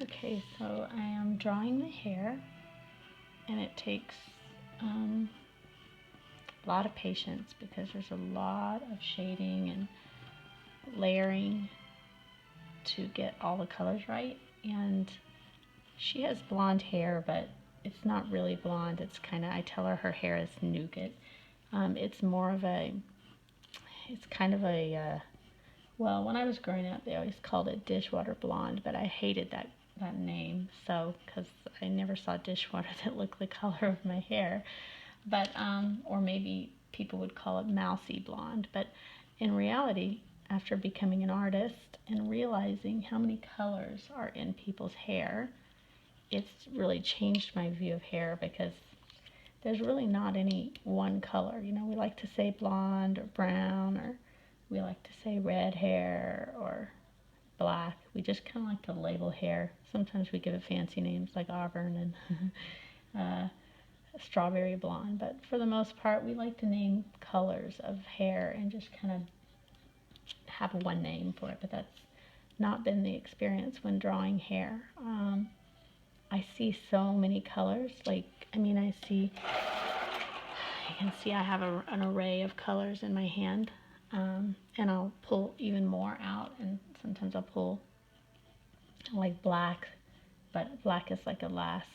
Okay, so I am drawing the hair, and it takes a lot of patience because there's a lot of shading and layering to get all the colors right. And she has blonde hair, but it's not really blonde. It's kind of, I tell her hair is nougat. It's more of a, it's kind of a, well, when I was growing up, they always called it dishwater blonde, but I hated that name, so, because I never saw dishwater that looked the color of my hair, but, or maybe people would call it mousy blonde, but in reality, after becoming an artist and realizing how many colors are in people's hair, it's really changed my view of hair because there's really not any one color. You know, we like to say blonde or brown, or we like to say red hair or black. We just kind of like to label hair. Sometimes we give it fancy names like auburn and strawberry blonde, but for the most part, we like to name colors of hair and just kind of have one name for it, but that's not been the experience when drawing hair. I see so many colors. Like, I mean, you can see I have an array of colors in my hand, and I'll pull even more out, and sometimes I'll pull like black, but black is like a last,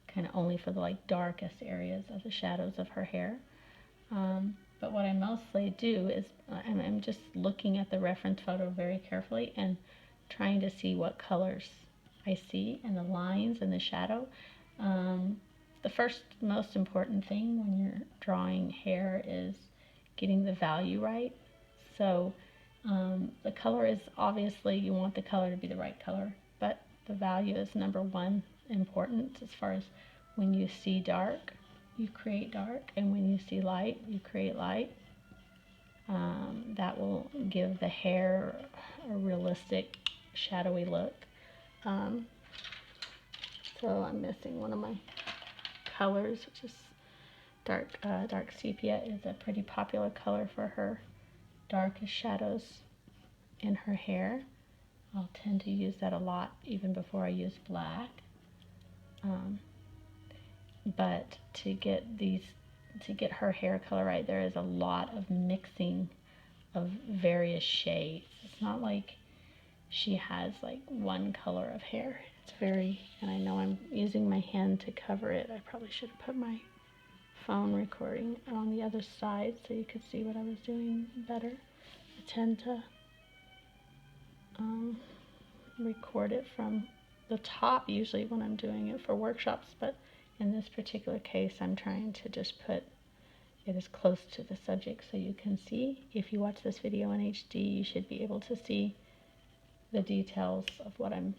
kind of only for the like darkest areas of the shadows of her hair. But what I mostly do is I'm just looking at the reference photo very carefully and trying to see what colors I see and the lines and the shadow. The first most important thing when you're drawing hair is getting the value right. So the color is, obviously you want the color to be the right color, but the value is number one important. As far as when you see dark, you create dark, and when you see light, you create light. That will give the hair a realistic shadowy look. So I'm missing one of my colors, which is dark sepia is a pretty popular color for her darkest shadows in her hair. I'll tend to use that a lot even before I use black. But to get her hair color right, there is a lot of mixing of various shades. It's not like she has like one color of hair. It's very, and I know I'm using my hand to cover it. I probably should have put my phone recording on the other side so you could see what I was doing better. I tend to record it from the top usually when I'm doing it for workshops, but in this particular case I'm trying to just put it as close to the subject so you can see. If you watch this video in HD, you should be able to see the details of what I'm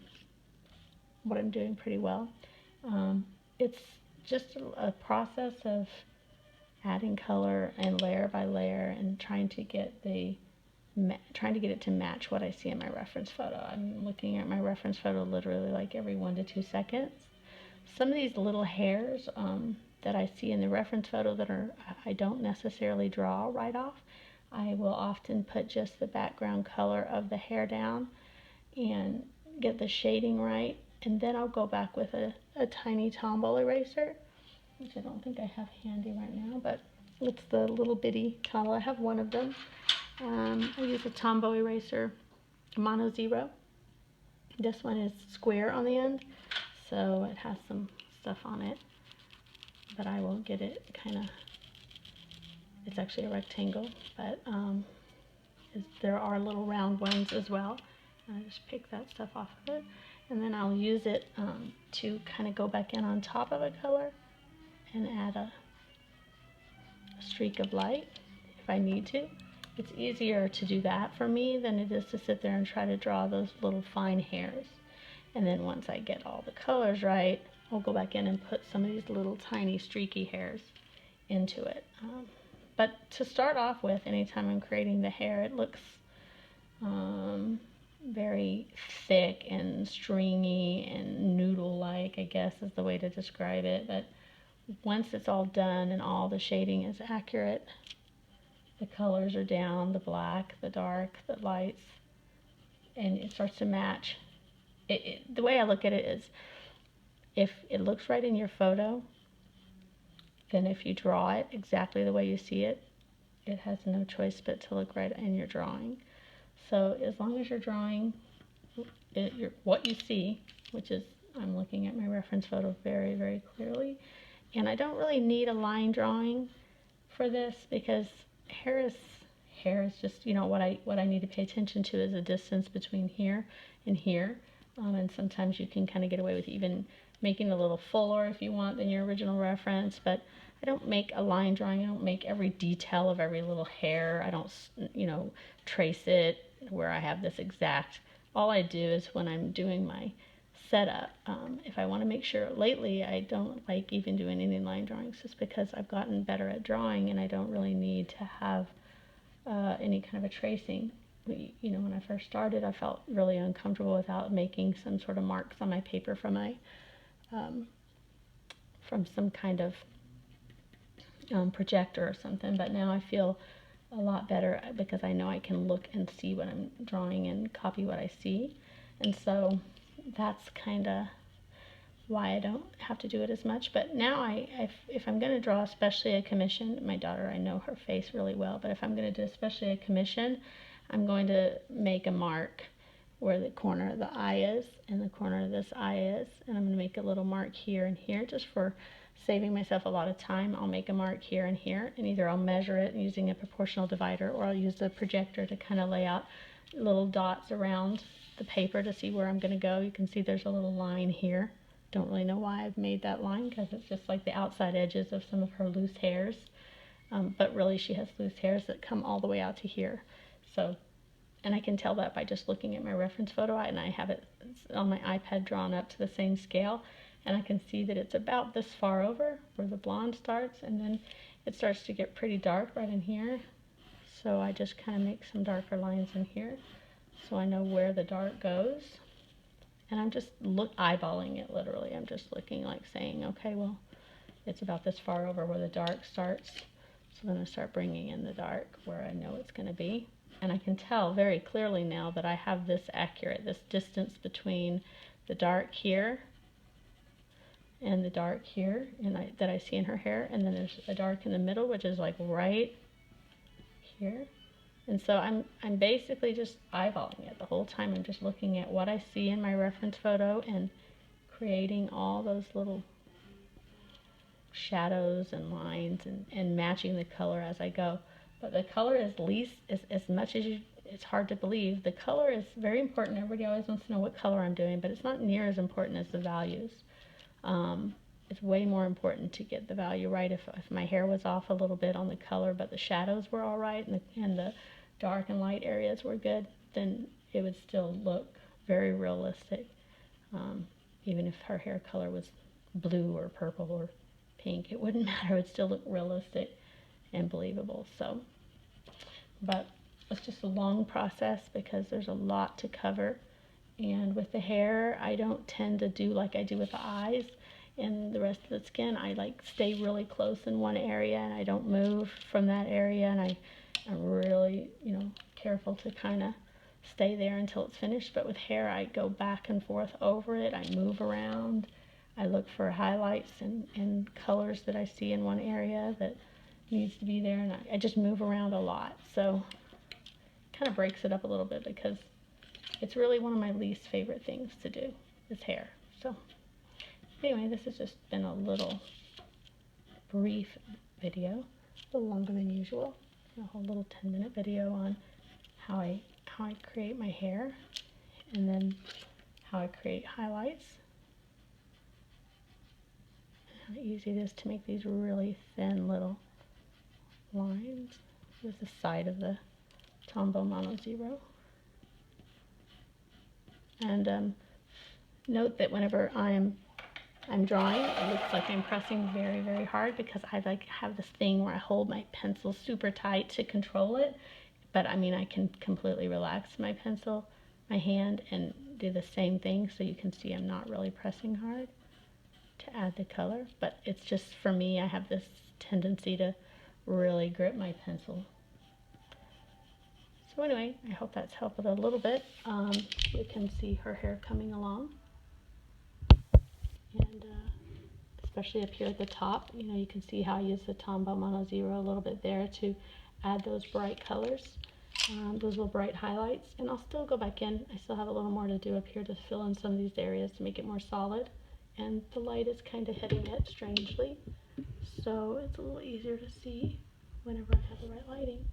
doing pretty well. It's just a process of adding color and layer by layer and trying to get it to match what I see in my reference photo. I'm looking at my reference photo literally like every 1 to 2 seconds. Some of these little hairs that I see in the reference photo that I don't necessarily draw right off, I will often put just the background color of the hair down and get the shading right, and then I'll go back with a tiny Tombow eraser, which I don't think I have handy right now, but it's the little bitty Tombow. I have one of them. I use a Tombow eraser, Mono Zero. This one is square on the end, so it has some stuff on it, but I will get it it's actually a rectangle, but there are little round ones as well. I just pick that stuff off of it, and then I'll use it to kind of go back in on top of a color and add a streak of light if I need to. It's easier to do that for me than it is to sit there and try to draw those little fine hairs. And then once I get all the colors right, I'll go back in and put some of these little tiny streaky hairs into it. But to start off with, anytime I'm creating the hair, it looks very thick and stringy and noodle-like, I guess is the way to describe it. But once it's all done and all the shading is accurate, the colors are down, the black, the dark, the lights, and it starts to match the way I look at it is, if it looks right in your photo, then if you draw it exactly the way you see it, it has no choice but to look right in your drawing. So as long as you're drawing what you see, which is, I'm looking at my reference photo very, very clearly, and I don't really need a line drawing for this, because hair is just, what I need to pay attention to is the distance between here and here, and sometimes you can kind of get away with even making it a little fuller if you want than your original reference, but I don't make a line drawing. I don't make every detail of every little hair. I don't, trace it where I have this exact. All I do is when I'm doing my setup, if I want to make sure, lately I don't like even doing any line drawings, just because I've gotten better at drawing and I don't really need to have any kind of a tracing. When I first started, I felt really uncomfortable without making some sort of marks on my paper from some kind of projector or something, but now I feel a lot better because I know I can look and see what I'm drawing and copy what I see, and so that's kind of why I don't have to do it as much. But now if I'm going to draw especially a commission, my daughter, I know her face really well, but if I'm going to do especially a commission, I'm going to make a mark where the corner of the eye is and the corner of this eye is, and I'm going to make a little mark here and here, just for saving myself a lot of time. I'll make a mark here and here, and either I'll measure it using a proportional divider, or I'll use the projector to kind of lay out little dots around the paper to see where I'm going to go. You can see there's a little line here. Don't really know why I've made that line, because it's just like the outside edges of some of her loose hairs, but really she has loose hairs that come all the way out to here. So, and I can tell that by just looking at my reference photo, and I have it on my iPad drawn up to the same scale, and I can see that it's about this far over where the blonde starts, and then it starts to get pretty dark right in here. So I just kind of make some darker lines in here so I know where the dark goes. And I'm just eyeballing it, literally. I'm just looking, like saying, okay, well, it's about this far over where the dark starts. So then I start bringing in the dark where I know it's going to be. And I can tell very clearly now that I have this accurate, this distance between the dark here and the dark here, and that I see in her hair. And then there's a dark in the middle, which is like right here. And so I'm basically just eyeballing it the whole time. I'm just looking at what I see in my reference photo and creating all those little shadows and lines and matching the color as I go. But the color is as much as it's hard to believe, the color is very important. Everybody always wants to know what color I'm doing, but it's not near as important as the values. It's way more important to get the value right. If my hair was off a little bit on the color, but the shadows were all right, and the dark and light areas were good, then it would still look very realistic. Even if her hair color was blue or purple or pink, it wouldn't matter. It would still look realistic and believable. So, but it's just a long process because there's a lot to cover. And with the hair, I don't tend to do like I do with the eyes and the rest of the skin. I like stay really close in one area and I don't move from that area, and I'm really, careful to kind of stay there until it's finished. But with hair, I go back and forth over it. I move around. I look for highlights and colors that I see in one area that needs to be there, and I just move around a lot. So it kind of breaks it up a little bit because it's really one of my least favorite things to do is hair. So anyway, this has just been a little brief video, a little longer than usual. A whole little 10-minute video on how I create my hair, and then how I create highlights, and how easy it is to make these really thin little lines. This is the side of the Tombow Mono Zero. And note that whenever I'm drawing, it looks like I'm pressing very, very hard because I have this thing where I hold my pencil super tight to control it. But I mean, I can completely relax my hand, and do the same thing, so you can see I'm not really pressing hard to add the color. But it's just, for me, I have this tendency to really grip my pencil. So So anyway, I hope that's helped it a little bit. You can see her hair coming along, and especially up here at the top, you can see how I use the Tombow Mono Zero a little bit there to add those bright colors, those little bright highlights. And I'll still go back in. I still have a little more to do up here to fill in some of these areas to make it more solid. And the light is kind of hitting it strangely, so it's a little easier to see whenever I have the right lighting.